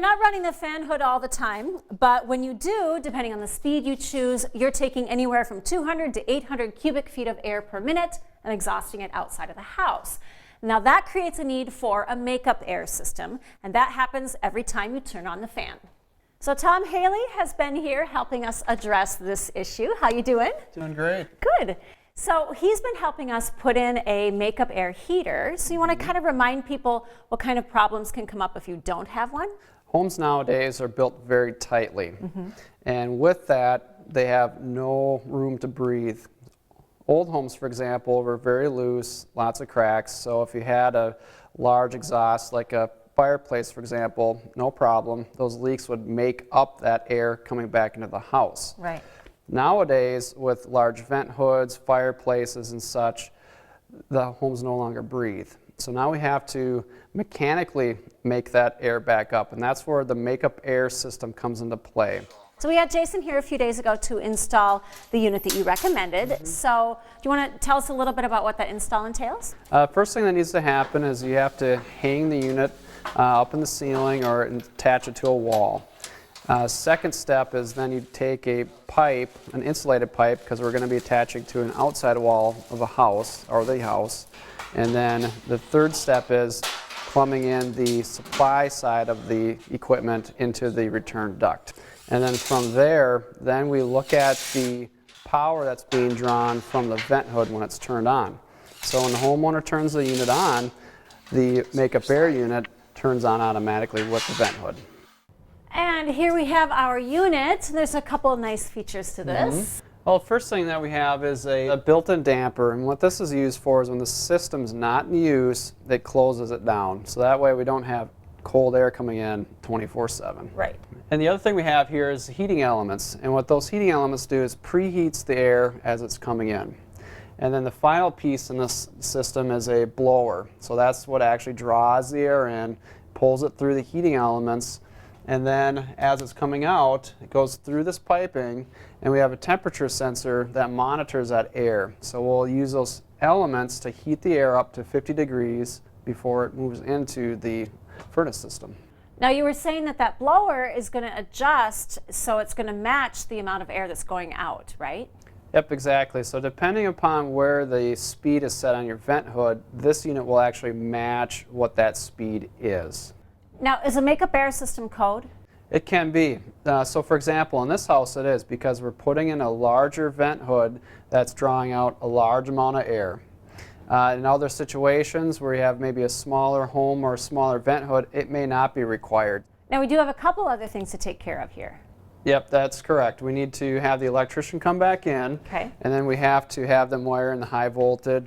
not running the fan hood all the time, but when you do, depending on the speed you choose, you're taking anywhere from 200 to 800 cubic feet of air per minute and exhausting it outside of the house. Now that creates a need for a makeup air system, and that happens every time you turn on the fan. So Tom Haley has been here helping us address this issue. How you doing? Doing great. Good. So he's been helping us put in a makeup air heater. So you want to kind of remind people what kind of problems can come up if you don't have one? Homes nowadays are built very tightly, and with that they have no room to breathe. Old homes, for example, were very loose, lots of cracks, so if you had a large exhaust like a fireplace, for example, no problem. Those leaks would make up that air coming back into the house. Right. Nowadays, with large vent hoods, fireplaces and such, the homes no longer breathe. So now we have to mechanically make that air back up, and that's where the makeup air system comes into play. So we had Jason here a few days ago to install the unit that you recommended. So do you want to tell us a little bit about what that install entails? First thing that needs to happen is you have to hang the unit up in the ceiling or attach it to a wall. Second step is then you take a pipe, an insulated pipe, because we're going to be attaching to an outside wall of a house, or the house. And then the third step is plumbing in the supply side of the equipment into the return duct. And then from there, then we look at the power that's being drawn from the vent hood when it's turned on. So when the homeowner turns the unit on, the makeup air unit turns on automatically with the vent hood. And here we have our unit. There's a couple of nice features to this. Well, first thing that we have is a built-in damper, and what this is used for is when the system's not in use, it closes it down. So that way we don't have cold air coming in 24/7. Right. And the other thing we have here is heating elements, and what those heating elements do is preheats the air as it's coming in. And then the final piece in this system is a blower. So that's what actually draws the air in, pulls it through the heating elements, and then as it's coming out, it goes through this piping, and we have a temperature sensor that monitors that air. So we'll use those elements to heat the air up to 50 degrees before it moves into the furnace system. Now you were saying that that blower is going to adjust so it's going to match the amount of air that's going out, right? Yep, exactly. So depending upon where the speed is set on your vent hood, this unit will actually match what that speed is. Now, is a makeup air system code? It can be. So for example, in this house it is, because we're putting in a larger vent hood that's drawing out a large amount of air. In other situations where you have maybe a smaller home or a smaller vent hood, it may not be required. Now we do have a couple other things to take care of here. Yep, that's correct. We need to have the electrician come back in, Okay. and then we have to have them wire in the high voltage